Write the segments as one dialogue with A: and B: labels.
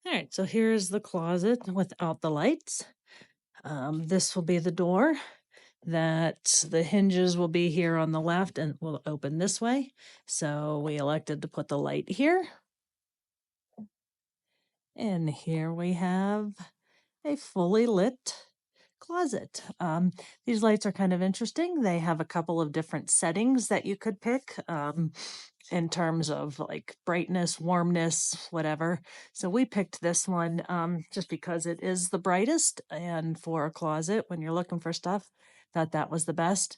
A: All right, so here's the closet without the lights. This will be the door that the hinges will be here on the left and will open this way. So we elected to put the light here. And here we have a fully lit closet. These lights are kind of interesting. They have a couple of different settings that you could pick in terms of like brightness, warmness, whatever. So we picked this one just because it is the brightest, and for a closet when you're looking for stuff, thought that was the best.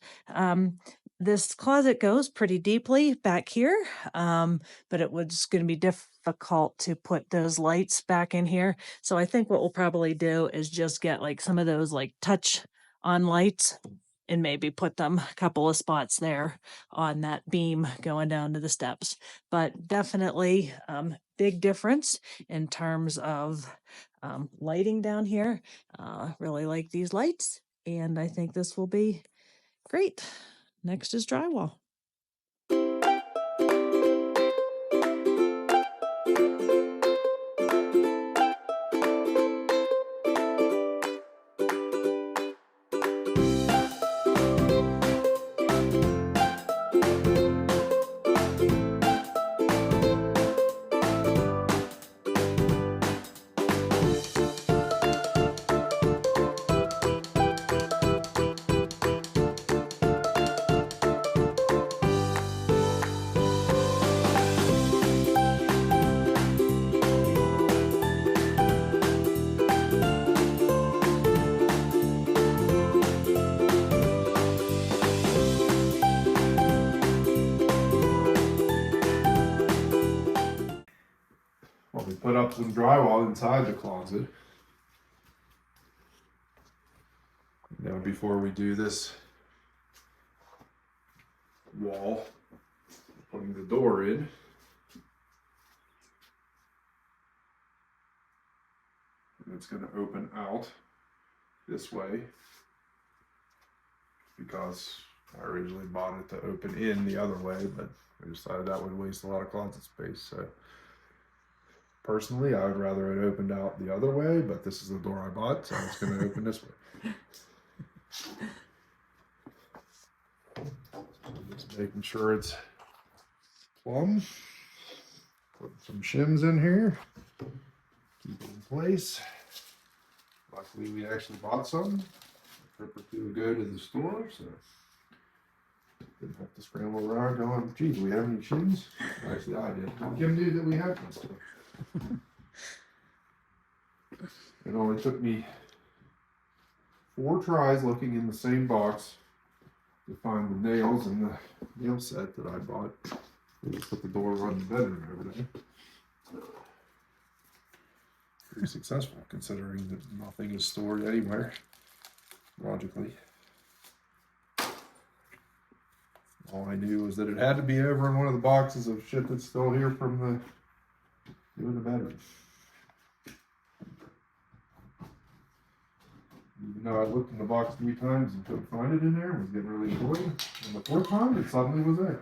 A: This closet goes pretty deeply back here, but it was going to be difficult to put those lights back in here. So I think what we'll probably do is just get like some of those like touch on lights and maybe put them a couple of spots there on that beam going down to the steps. But definitely big difference in terms of lighting down here. Really like these lights, and I think this will be great. Next is drywall.
B: Well, we put up some drywall inside the closet. Now, before we do this wall, putting the door in, and it's going to open out this way because I originally bought it to open in the other way, but I decided that would waste a lot of closet space. So personally, I would rather it opened out the other way, but this is the door I bought, so it's going to open this way. Just making sure it's plumb. Putting some shims in here. Keep it in place. Luckily, we actually bought some. A trip or two ago to the store, so didn't have to scramble around going, gee, do we have any shims? Actually, I did. Kim knew that we had some stuff. It only took me 4 tries looking in the same box to find the nails and the nail set that I bought. We just put the door on the bedroom over there. Pretty successful considering that nothing is stored anywhere, logically. All I knew was that it had to be over in one of the boxes of shit that's still here from doing the bedroom. Even though I looked in the box 3 times and couldn't find it in there, and was getting really annoyed. And the 4th time, it suddenly was there.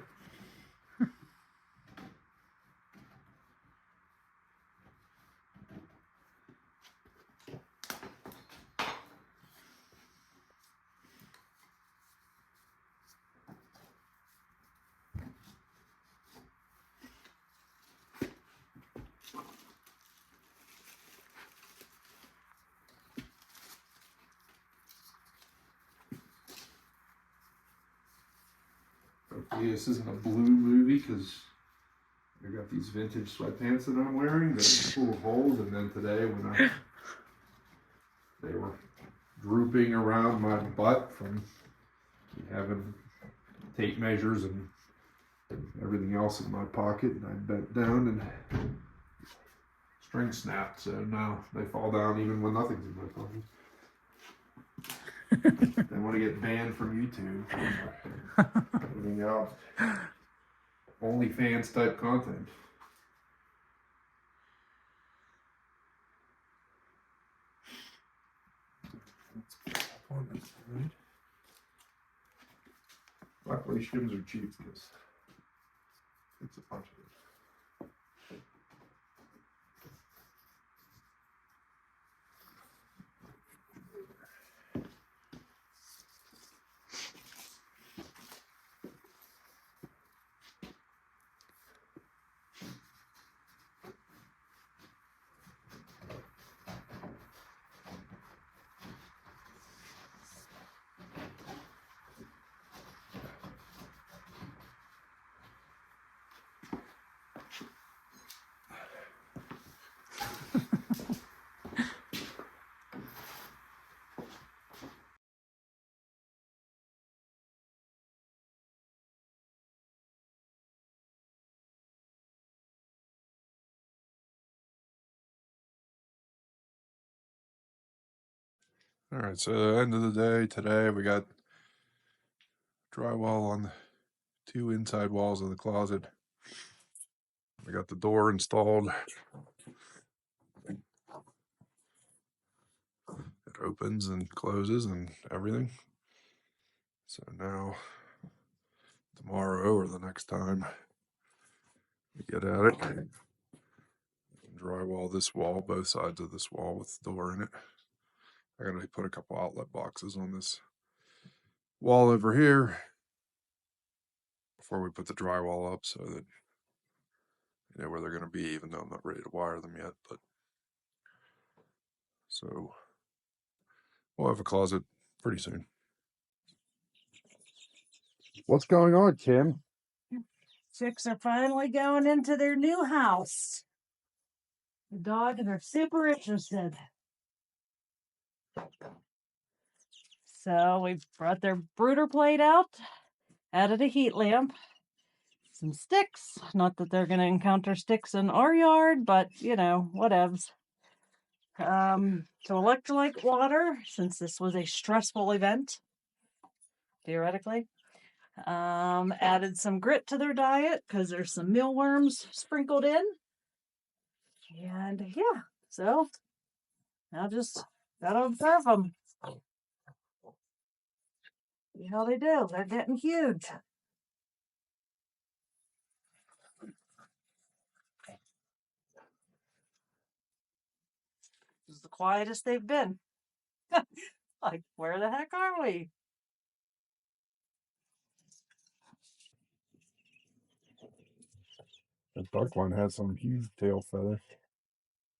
B: Hopefully this isn't a blue movie because I got these vintage sweatpants that I'm wearing that are full of holes, and then today when they were drooping around my butt from having tape measures and everything else in my pocket, and I bent down and string snapped, so now they fall down even when nothing's in my pocket. They want to get banned from YouTube for putting out OnlyFans type content. Luckily, shims are cheap because it's a bunch of it. All right, so end of the day today, we got drywall on the 2 inside walls of the closet. We got the door installed. It opens and closes and everything. So now, tomorrow or the next time we get at it, drywall this wall, both sides of this wall with the door in it. I gotta put a couple outlet boxes on this wall over here before we put the drywall up so that you know where they're gonna be, even though I'm not ready to wire them yet. But so we'll have a closet pretty soon. What's going on, Kim?
A: Chicks are finally going into their new house. The dogs are super interested. So we've brought their brooder plate out, added a heat lamp, some sticks. Not that they're going to encounter sticks in our yard, but you know, whatevs. To electrolyte water, since this was a stressful event, theoretically. Added some grit to their diet because there's some mealworms sprinkled in. And yeah, so now just gotta observe them. See how they do. They're getting huge. This is the quietest they've been. Like, where the heck are we?
B: The dark one has some huge tail feathers.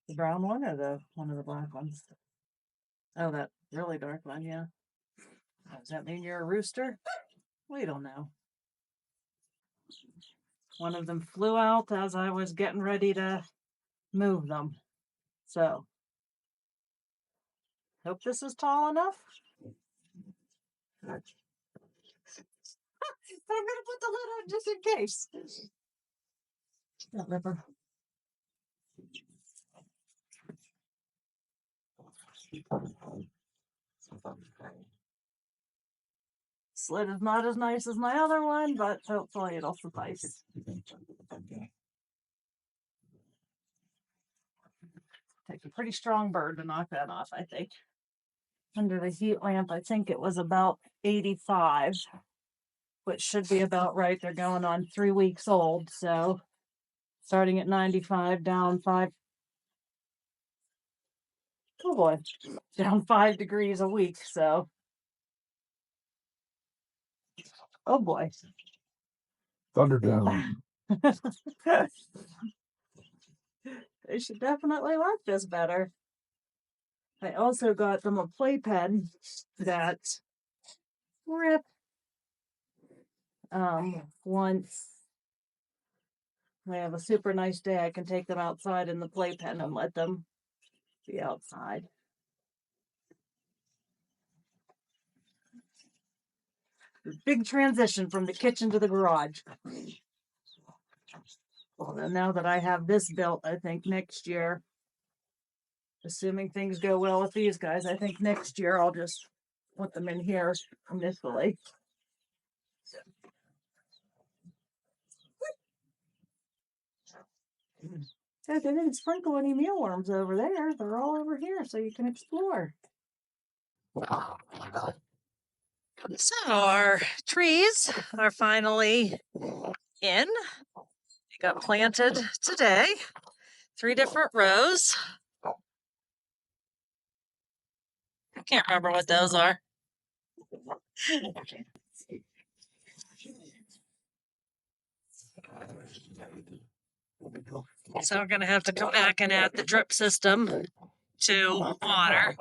A: The brown one or the one of the black ones? Oh, that really dark one, yeah. Does that mean you're a rooster? We don't know. One of them flew out as I was getting ready to move them. So, hope this is tall enough. I'm gonna put the lid on just in case. That ripper. Slit is not as nice as my other one, but hopefully it'll suffice. Takes a pretty strong bird to knock that off, I think. Under the heat lamp, I think it was about 85, which should be about right. They're going on 3 weeks old, so starting at 95, down 5. Oh boy, down 5 degrees a week. So, oh boy.
B: Thunderdown.
A: They should definitely like this better. I also got them a playpen that rip. Once we have a super nice day, I can take them outside in the playpen and let them be outside. Big transition from the kitchen to the garage. Well, then now that I have this built, I think next year, assuming things go well with these guys, I think next year I'll just put them in here initially. Yeah, they didn't sprinkle any mealworms over there. They're all over here, so you can explore. So our trees are finally in. They got planted today. 3 different rows. I can't remember what those are. So we're going to have to come back and add the drip system to water.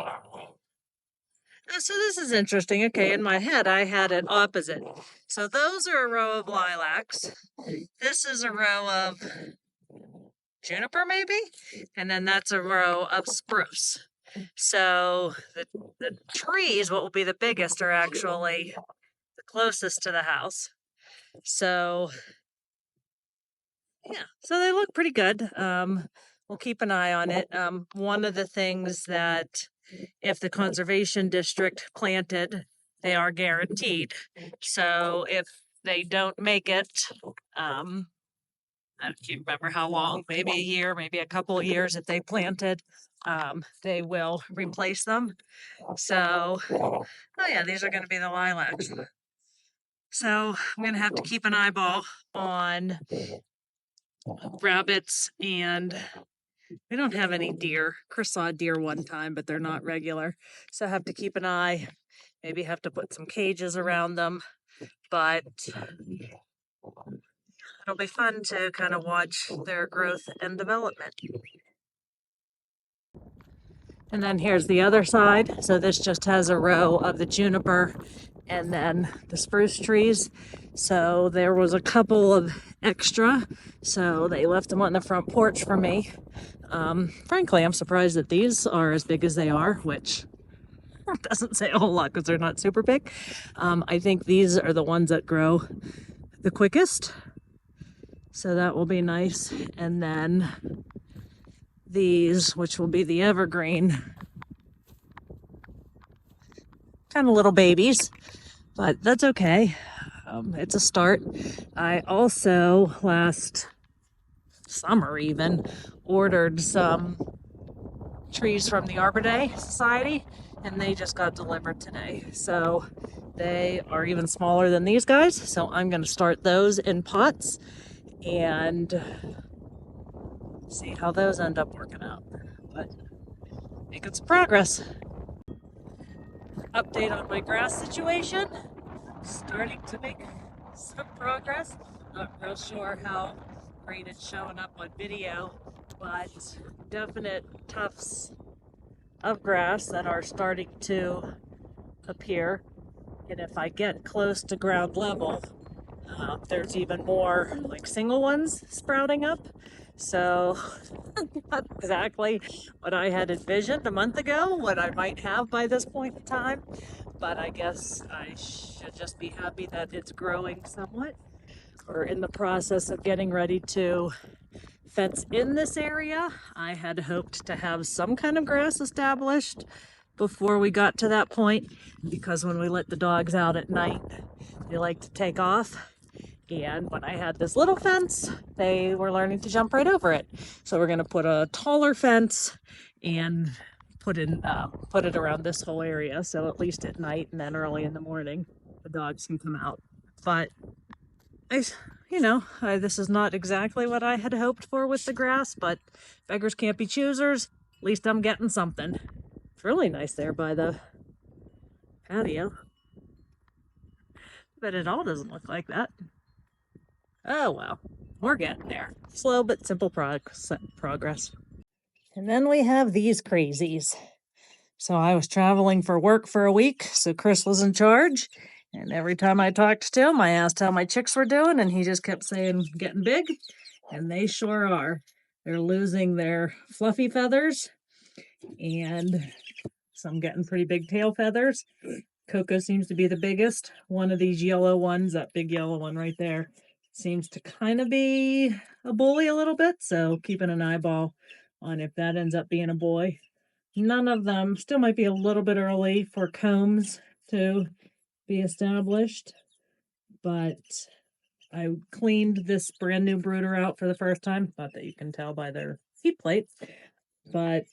A: So this is interesting. Okay, in my head, I had it opposite. So those are a row of lilacs. This is a row of juniper, maybe? And then that's a row of spruce. So the trees, what will be the biggest, are actually the closest to the house. So yeah, so they look pretty good. We'll keep an eye on it. One of the things that if the conservation district planted, they are guaranteed. So if they don't make it, I can't remember how long, maybe a year, maybe a couple of years if they planted, they will replace them. So, oh yeah, these are going to be the lilacs. So I'm going to have to keep an eyeball on rabbits, and we don't have any deer. Chris saw a deer one time, but they're not regular. So I have to keep an eye, maybe have to put some cages around them, but it'll be fun to kind of watch their growth and development. And then here's the other side. So this just has a row of the juniper and then the spruce trees. So there was a couple of extra, so they left them on the front porch for me. Frankly, I'm surprised that these are as big as they are, which doesn't say a whole lot because they're not super big. I think these are the ones that grow the quickest, so that will be nice. And then these, which will be the evergreen, kind of little babies, but that's okay. It's a start. I also last summer even ordered some trees from the Arbor Day Society, and they just got delivered today. So they are even smaller than these guys. So I'm going to start those in pots and see how those end up working out. But making some progress. Update on my grass situation. Starting to make some progress. Not real sure how great it's showing up on video, but definite tufts of grass that are starting to appear. And if I get close to ground level, there's even more like single ones sprouting up. So not exactly what I had envisioned a month ago, what I might have by this point in time, but I guess I should just be happy that it's growing somewhat. We're in the process of getting ready to fence in this area. I had hoped to have some kind of grass established before we got to that point, because when we let the dogs out at night, they like to take off. And when I had this little fence, they were learning to jump right over it. So we're going to put a taller fence and put it around this whole area. So at least at night and then early in the morning, the dogs can come out. But this is not exactly what I had hoped for with the grass, but beggars can't be choosers. At least I'm getting something. It's really nice there by the patio. But it all doesn't look like that. Oh well, we're getting there. Slow but simple progress. And then we have these crazies. So I was traveling for work for a week, so Chris was in charge. And every time I talked to him, I asked how my chicks were doing, and he just kept saying, getting big. And they sure are. They're losing their fluffy feathers and some getting pretty big tail feathers. Coco seems to be the biggest. One of these yellow ones, that big yellow one right there, seems to kind of be a bully a little bit. So keeping an eyeball on if that ends up being a boy. None of them, still might be a little bit early for combs to be established, but I cleaned this brand new brooder out for the first time. Not that you can tell by their heat plate, but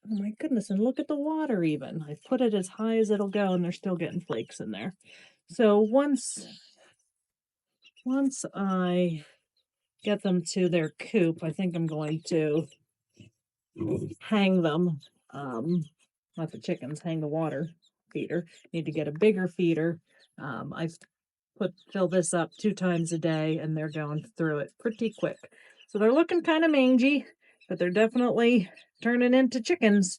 A: oh my goodness, and look at the water even. I put it as high as it'll go and they're still getting flakes in there. So once I get them to their coop, I think I'm going to hang them. Not the chickens, hang the water feeder. Need to get a bigger feeder. I've fill this up 2 times a day and they're going through it pretty quick. So they're looking kind of mangy, but they're definitely turning into chickens.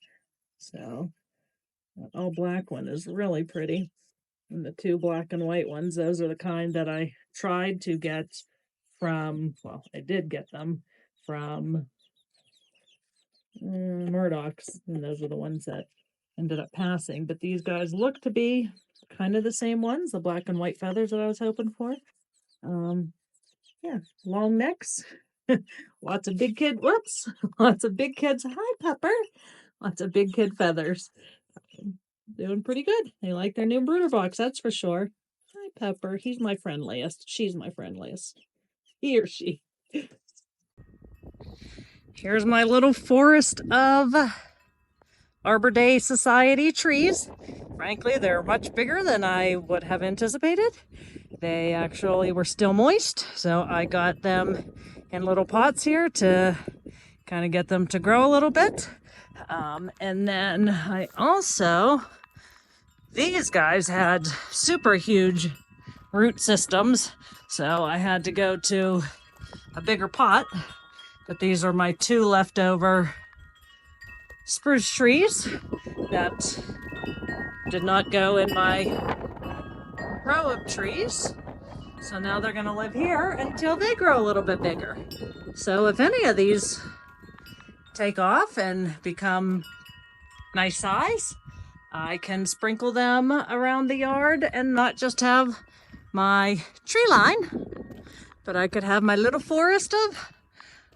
A: So that all black one is really pretty. And the 2 black and white ones, those are the kind that I tried to get from, well, I did get them from Murdoch's, and those are the ones that ended up passing. But these guys look to be kind of the same ones, the black and white feathers that I was hoping for. Yeah, long necks. Lots of big kids. Whoops. Lots of big kids. Hi, Pepper. Lots of big kid feathers. Doing pretty good. They like their new brooder box, that's for sure. Hi, Pepper. He's my friendliest. She's my friendliest. He or she. Here's my little forest of Arbor Day Society trees. Frankly, they're much bigger than I would have anticipated. They actually were still moist, so I got them in little pots here to kind of get them to grow a little bit. And then I also, these guys had super huge root systems, so I had to go to a bigger pot. But these are my 2 leftover spruce trees that did not go in my row of trees. So now they're gonna live here until they grow a little bit bigger. So if any of these take off and become nice size, I can sprinkle them around the yard and not just have my tree line, but I could have my little forest of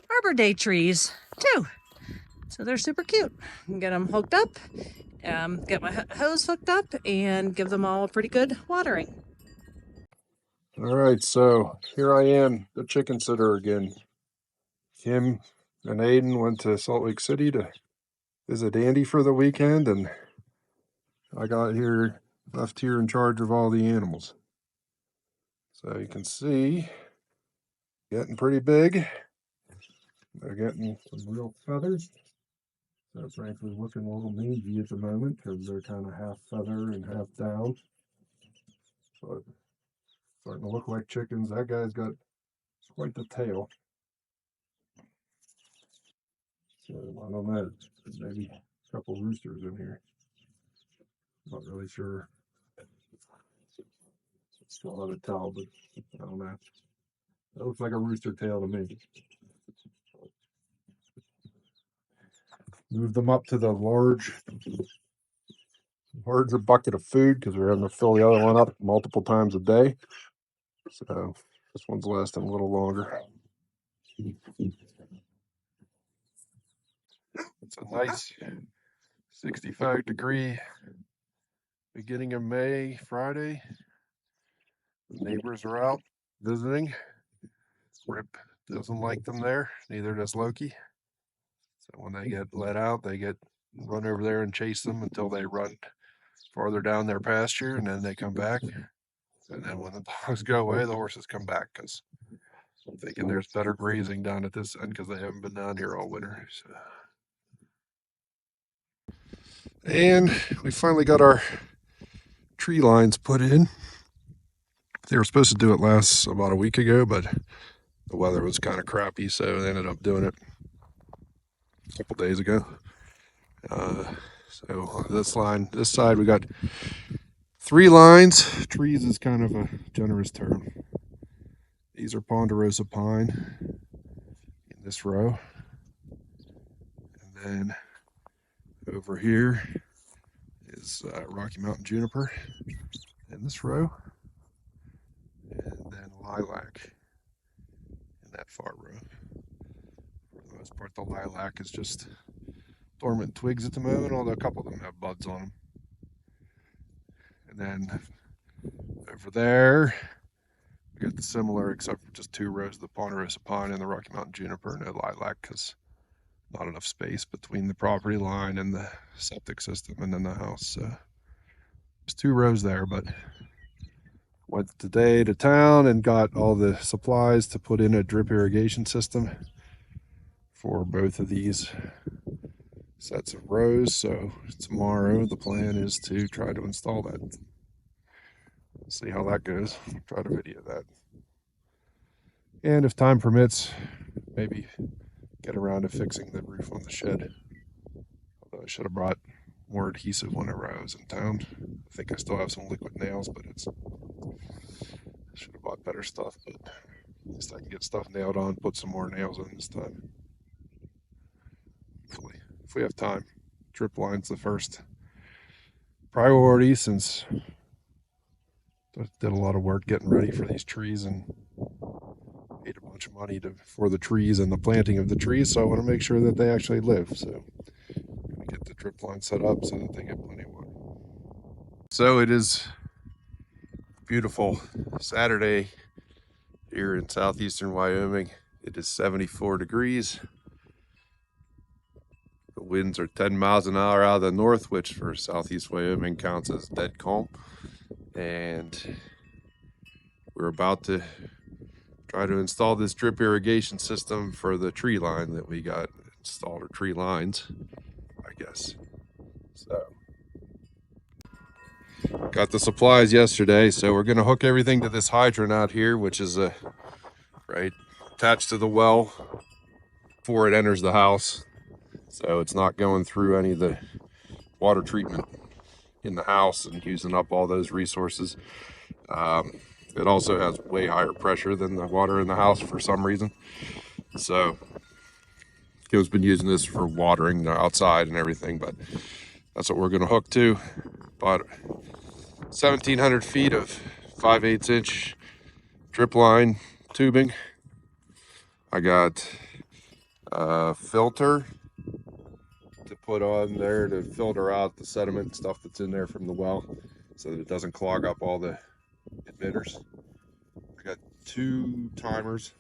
A: Arbor Day trees too. So they're super cute. I can get them hooked up, get my hose hooked up, and give them all a pretty good watering.
B: All right, so here I am, the chicken sitter again. Kim and Aiden went to Salt Lake City to visit Andy for the weekend, and I got here, left here in charge of all the animals. So you can see, getting pretty big. They're getting some real feathers. So frankly, looking a little mangy at the moment because they're kind of half feather and half down. But starting to look like chickens. That guy's got quite the tail. So I don't know, maybe a couple roosters in here. Not really sure. Still hard to tell, but I don't know. That looks like a rooster tail to me. Move them up to the larger bucket of food because we're having to fill the other one up multiple times a day. So this one's lasting a little longer. It's a nice 65-degree beginning of May, Friday. The neighbors are out visiting. Rip doesn't like them there, neither does Loki. So when they get let out, they get run over there and chase them until they run farther down their pasture, and then they come back. And then when the dogs go away, the horses come back because I'm thinking there's better grazing down at this end because they haven't been down here all winter. So. And we finally got our tree lines put in. They were supposed to do it about a week ago, but the weather was kind of crappy, so they ended up doing it a couple days ago. So this side, we got 3 lines. Trees is kind of a generous term. These are ponderosa pine in this row. And then over here is Rocky Mountain juniper in this row. And then lilac in that far row. For the most part, the lilac is just dormant twigs at the moment, although a couple of them have buds on them. And then over there, we got the similar, except for just 2 rows of the ponderosa pine and the Rocky Mountain juniper, no lilac because not enough space between the property line and the septic system and then the house. So there's 2 rows there, but went today to town and got all the supplies to put in a drip irrigation system for both of these sets of rows. So tomorrow the plan is to try to install that. We'll see how that goes. Try to video that. And if time permits, maybe get around to fixing the roof on the shed. Although I should have brought more adhesive whenever I was in town. I think I still have some liquid nails, but I should have bought better stuff, but at least I can get stuff nailed on, put some more nails in this time. Hopefully, if we have time. Drip line's the first priority since I did a lot of work getting ready for these trees and paid a bunch of money for the trees and the planting of the trees, so I want to make sure that they actually live. So get the drip line set up so that they get plenty of water. So it is beautiful Saturday here in southeastern Wyoming. It is 74 degrees. The winds are 10 miles an hour out of the north, which for southeast Wyoming counts as dead calm. And we're about to try to install this drip irrigation system for the tree line that we got installed, or tree lines, I guess. So got the supplies yesterday, so we're going to hook everything to this hydrant out here, which is right attached to the well before it enters the house, so it's not going through any of the water treatment in the house and using up all those resources. It also has way higher pressure than the water in the house for some reason, so Kim's been using this for watering the outside and everything, but that's what we're going to hook to. About 1,700 feet of 5/8 inch drip line tubing. I got a filter to put on there to filter out the sediment and stuff that's in there from the well so that it doesn't clog up all the emitters. I got 2 timers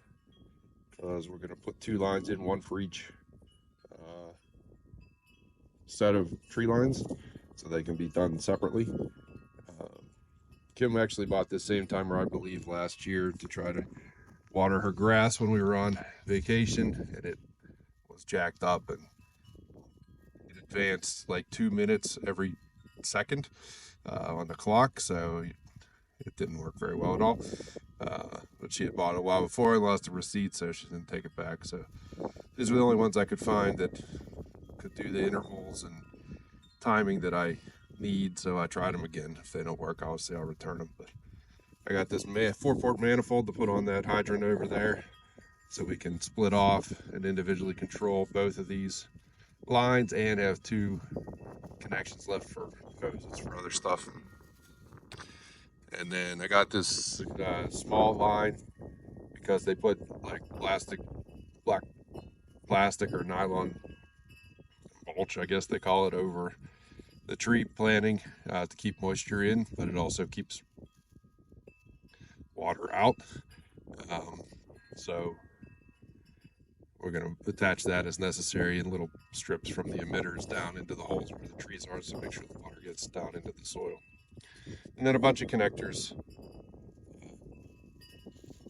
B: because we're going to put 2 lines in, one for each set of tree lines, so they can be done separately. Kim actually bought this same timer, I believe, last year to try to water her grass when we were on vacation, and it was jacked up and it advanced like 2 minutes every second on the clock, so it didn't work very well at all. But she had bought it a while before and lost the receipt, so she didn't take it back. So these were the only ones I could find that could do the intervals and timing that I need, so I tried them again. If they don't work, obviously I'll return them. But I got this 4-port manifold to put on that hydrant over there, so we can split off and individually control both of these lines and have 2 connections left for hoses for other stuff. And then I got this small line because they put like black plastic or nylon mulch, I guess they call it, over the tree planting to keep moisture in, but it also keeps water out. So we're going to attach that as necessary in little strips from the emitters down into the holes where the trees are, so make sure the water gets down into the soil. And then a bunch of connectors,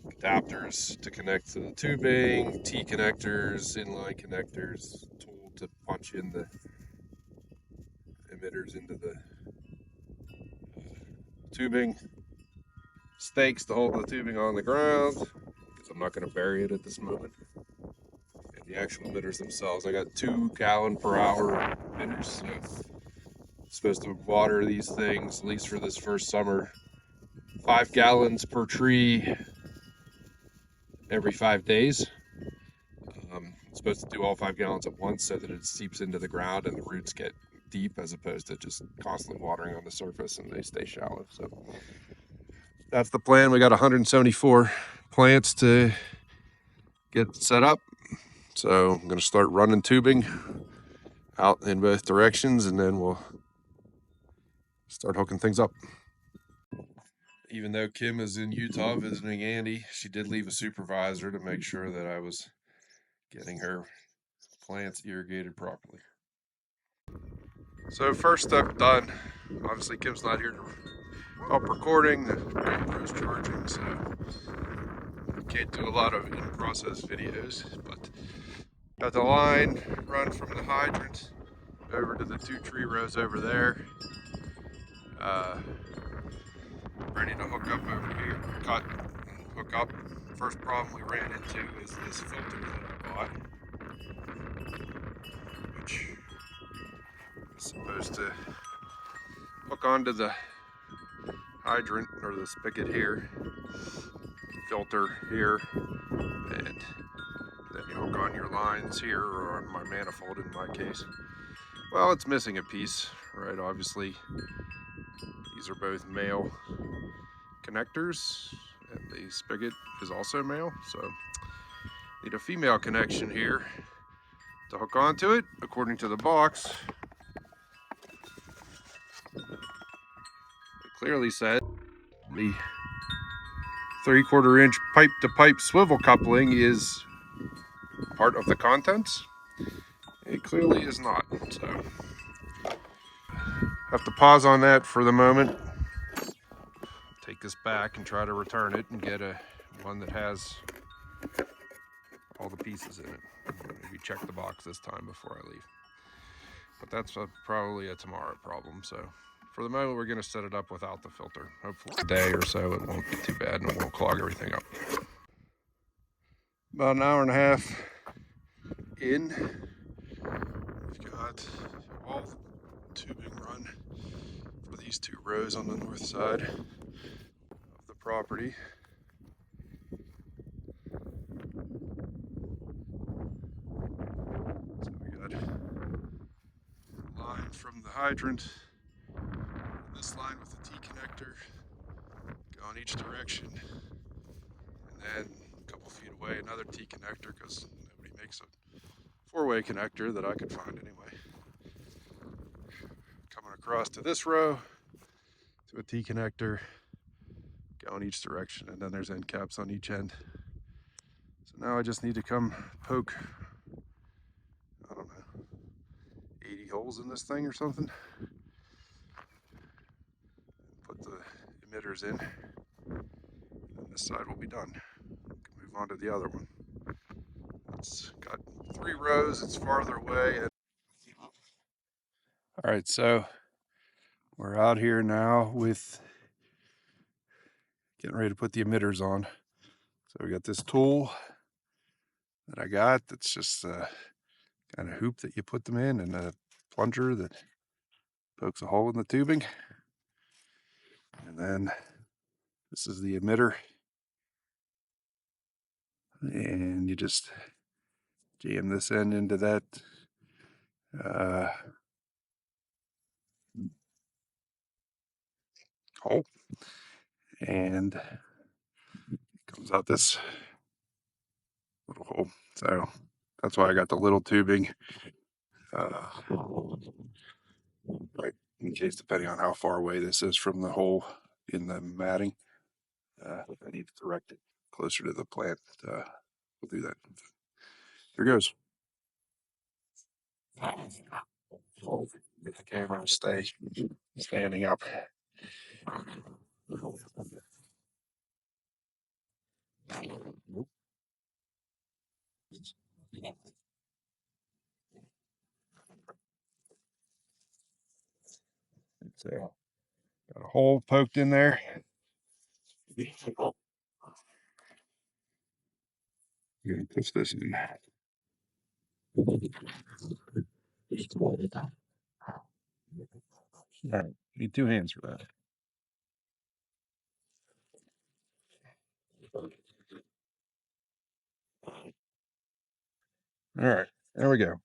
B: adapters to connect to the tubing, T connectors, inline connectors, tool to punch in the emitters into the tubing, stakes to hold the tubing on the ground, because I'm not going to bury it at this moment. And the actual emitters themselves, I got 2 gallon per hour emitters, so I'm supposed to water these things, at least for this first summer, 5 gallons per tree every 5 days. I'm supposed to do all 5 gallons at once so that it seeps into the ground and the roots get deep, as opposed to just constantly watering on the surface and they stay shallow. So that's the plan. We got 174 plants to get set up. So I'm going to start running tubing out in both directions, and then we'll start hooking things up. Even though Kim is in Utah visiting Andy, she did leave a supervisor to make sure that I was getting her plants irrigated properly. So first step done. Obviously Kim's not here to help recording, the GoPro's charging, so I can't do a lot of in-process videos, but got the line run from the hydrant over to the 2 tree rows over there. Ready to hook up over here, cut and hook up. First problem we ran into is this filter that I bought, which is supposed to hook onto the hydrant or the spigot here, filter here, and then you hook on your lines here, or on my manifold in my case. Well, it's missing a piece, right? Obviously, these are both male connectors, and the spigot is also male, so need a female connection here to hook onto it. According to the box, It clearly said the 3/4 inch pipe to pipe swivel coupling is part of the contents. It clearly is not, so have to pause on that for the moment. Take this back and try to return it and get one that has all the pieces in it. Maybe check the box this time before I leave. But that's probably a tomorrow problem, so for the moment we're going to set it up without the filter. Hopefully a day or so it won't be too bad and it won't clog everything up. About an hour and a half in, we've got all the tubing run for these 2 rows on the north side of the property. So we got a line from the hydrant, this line with the T connector going each direction, and then a couple feet away another T connector, because nobody makes a 4-way connector that I could find anyway. Coming across to this row to a T connector going each direction, and then there's end caps on each end. So now I just need to come poke, I don't know, 80 holes in this thing or something. Put the emitters in, and this side will be done. Move on to the other one. It's got 3 rows, it's farther away. All right, so we're out here now with getting ready to put the emitters on. So we got this tool that I got that's just a kind of hoop that you put them in, and a plunger that pokes a hole in the tubing. And then this is the emitter. And you just jam this end into that hole, and it comes out this little hole. So that's why I got the little tubing, right in case, depending on how far away this is from the hole in the matting, I need to direct it closer to the plant. We'll do that. Here goes. Get the camera to stay standing up. So got a hole poked in there. You're gonna push this in. All right, need 2 hands for that. All right, there we go.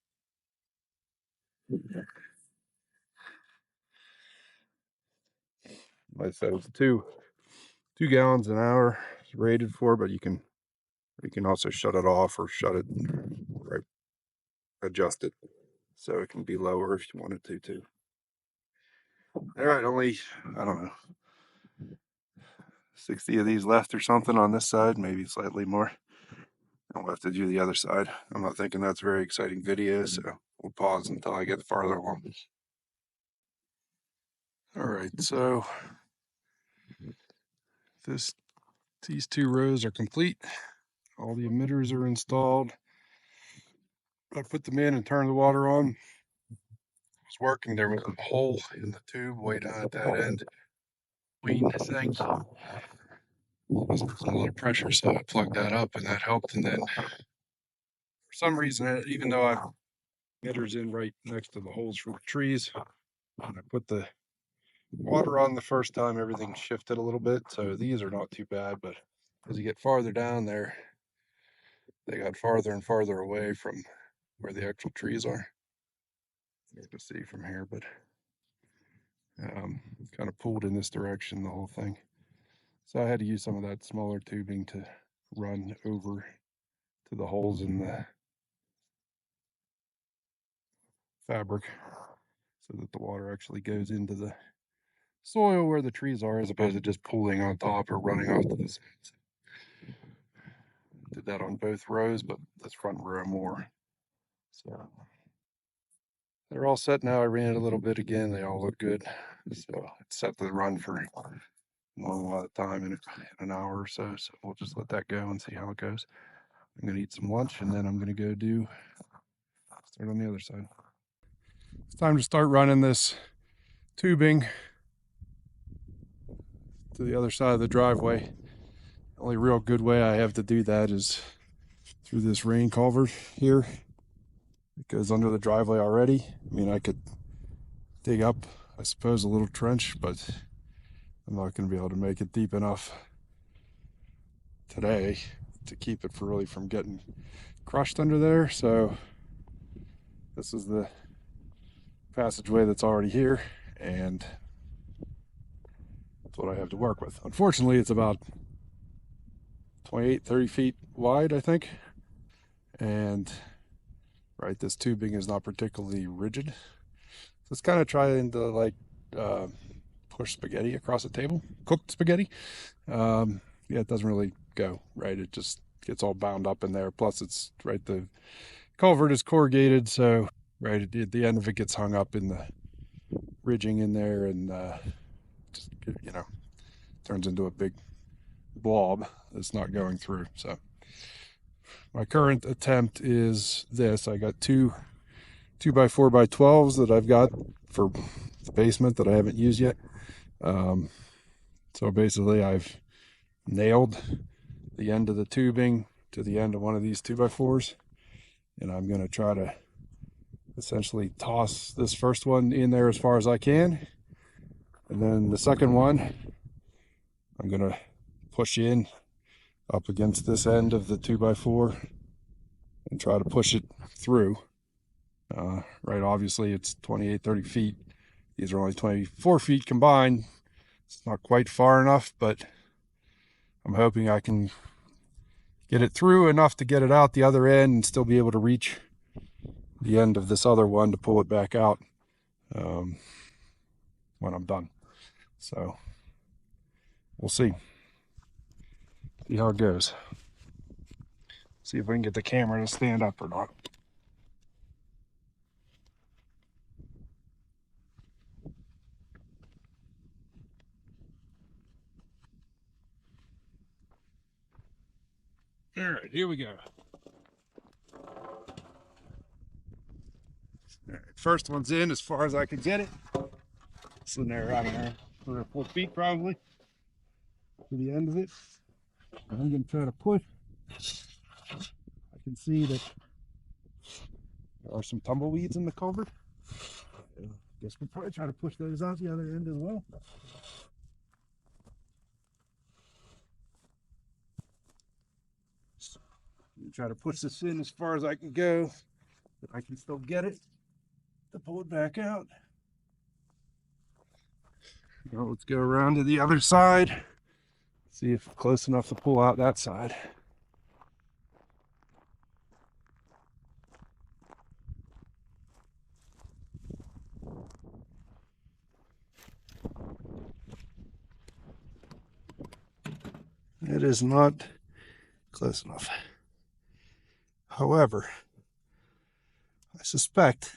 B: Like I said, it's 2 gallons an hour rated for, but you can also shut it off or shut it, right, adjust it so it can be lower if you wanted to too. All right, only, I don't know, 60 of these left or something on this side, maybe slightly more. And we'll have to do the other side. I'm not thinking that's a very exciting video, so we'll pause until I get farther along. All right, so these 2 rows are complete. All the emitters are installed. I put them in and turned the water on. It was working. There was a hole in the tube way down at that end. Wean thing. There was a lot of pressure, so I plugged that up and that helped. And then for some reason, even though I have emitters in right next to the holes for the trees, when I put the water on the first time, everything shifted a little bit. So these are not too bad, but as you get farther down there, they got farther and farther away from where the actual trees are. Hard to see from here, but kind of pulled in this direction, the whole thing. So I had to use some of that smaller tubing to run over to the holes in the fabric so that the water actually goes into the
C: soil where the trees are, as opposed to just pulling on top or running off to the sides. Did that on both rows, but this front row more. So they're all set now. I ran it a little bit again. They all look good. So it's set to run for a long lot of time in an hour or so. So we'll just let that go and see how it goes. I'm gonna eat some lunch and then I'm gonna go start on the other side. It's time to start running this tubing to the other side of the driveway. The only real good way I have to do that is through this rain culvert here. It goes under the driveway already. I mean, I could dig up, I suppose, a little trench, but I'm not going to be able to make it deep enough today to keep it from getting crushed under there. So this is the passageway that's already here, and that's what I have to work with. Unfortunately, it's about 28, 30 feet wide, I think. And right, this tubing is not particularly rigid. So it's kind of trying to like push spaghetti across a table, cooked spaghetti. Yeah, it doesn't really go right. It just gets all bound up in there. Plus, it's right, the culvert is corrugated, so right at the end of it gets hung up in the ridging in there, and just, turns into a big blob that's not going through. So my current attempt is this. I got two 2x4x12s that I've got for the basement that I haven't used yet. So basically I've nailed the end of the tubing to the end of one of these 2x4s, and I'm going to try to essentially toss this first one in there as far as I can, and then the second one I'm going to push in up against this end of the 2x4 and try to push it through. Right, obviously it's 28, 30 feet. These are only 24 feet combined. It's not quite far enough, but I'm hoping I can get it through enough to get it out the other end and still be able to reach the end of this other one to pull it back out when I'm done. So we'll see how it goes. See if we can get the camera to stand up or not. All right, here we go. All right, first one's in as far as I can get it. It's in there, I don't know, 3 or 4 feet probably to the end of it. I'm going to try to push. I can see that there are some tumbleweeds in the culvert. I guess we'll probably try to push those out the other end as well. Try to push this in as far as I can go, but I can still get it to pull it back out. Now let's go around to the other side, see if it's close enough to pull out that side. It is not close enough. However, I suspect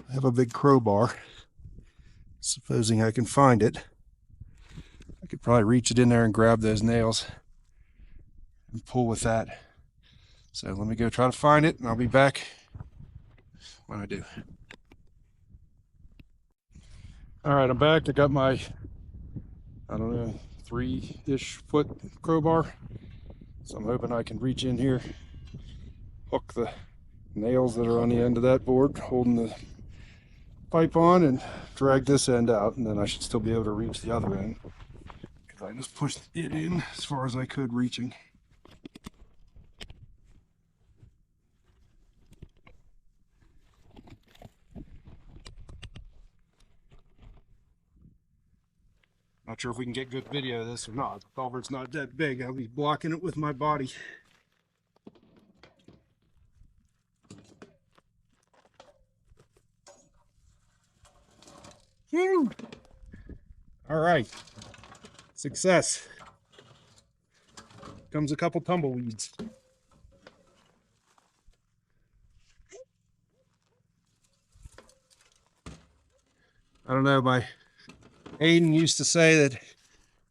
C: I have a big crowbar. Supposing I can find it, I could probably reach it in there and grab those nails and pull with that. So let me go try to find it, and I'll be back when I do. All right, I'm back. I got my, I don't know, 3-ish foot crowbar. So I'm hoping I can reach in here, hook the nails that are on the end of that board holding the pipe on, and drag this end out, and then I should still be able to reach the other end because I just pushed it in as far as I could reaching. Not sure if we can get good video of this or not. The culvert's not that big. I'll be blocking it with my body. Whew. All right. Success. Comes a couple tumbleweeds. I don't know, my Aiden used to say that,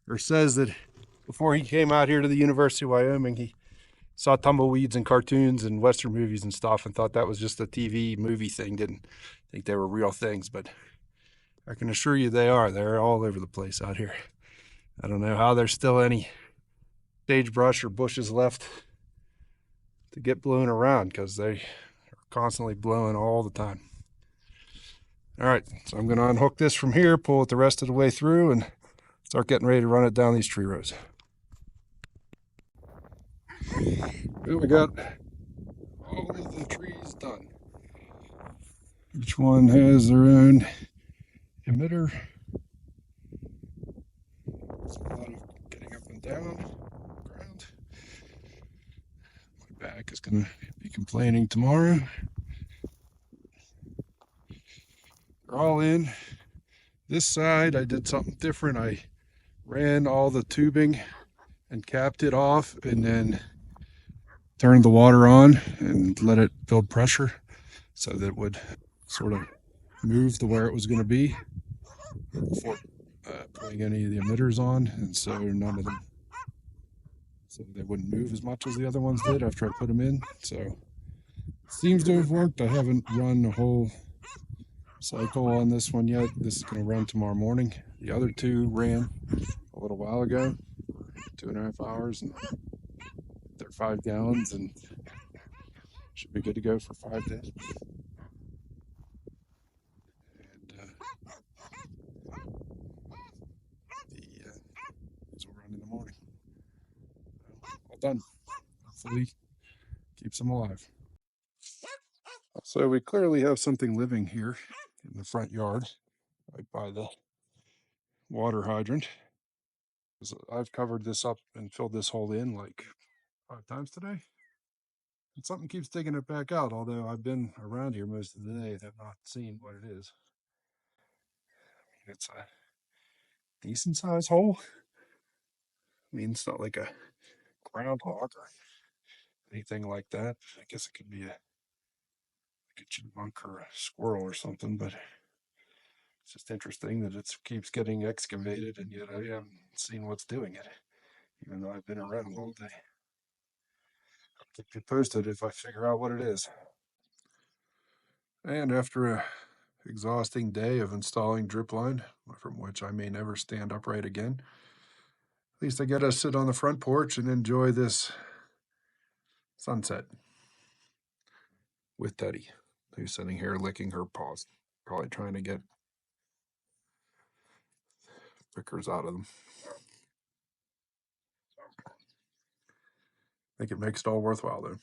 C: or says that before he came out here to the University of Wyoming, he saw tumbleweeds in cartoons and Western movies and stuff and thought that was just a TV movie thing. Didn't think they were real things, but I can assure you they are. They're all over the place out here. I don't know how there's still any sagebrush or bushes left to get blown around because they are constantly blowing all the time. All right, so I'm going to unhook this from here, pull it the rest of the way through, and start getting ready to run it down these tree rows. Well, we got all of the trees done. Each one has their own emitter. There's a lot of getting up and down the ground. My back is going to be complaining tomorrow. They're all in. This side, I did something different. I ran all the tubing and capped it off and then turned the water on and let it build pressure so that it would sort of move to where it was going to be before putting any of the emitters on, and so none of them, so they wouldn't move as much as the other ones did after I put them in. So it seems to have worked. I haven't run a whole cycle on this one yet. This is going to run tomorrow morning. The other two ran a little while ago, 2.5 hours, and they're 5 gallons and should be good to go for 5 days. And these will run in the morning. All done. Hopefully keeps them alive. So we clearly have something living here in the front yard, right by the water hydrant. I've covered this up and filled this hole in like 5 times today. And something keeps digging it back out, although I've been around here most of the day and have not seen what it is. I mean, it's a decent sized hole. I mean, it's not like a groundhog or anything like that. I guess it could be like a chipmunk or a squirrel or something, but it's just interesting that it keeps getting excavated and yet I haven't seen what's doing it, even though I've been around all day. I'll keep you posted if I figure out what it is. And after a exhausting day of installing drip line, from which I may never stand upright again, at least I get to sit on the front porch and enjoy this sunset with Teddy, who's sitting here licking her paws, probably trying to get pickers out of them. I think it makes it all worthwhile, though.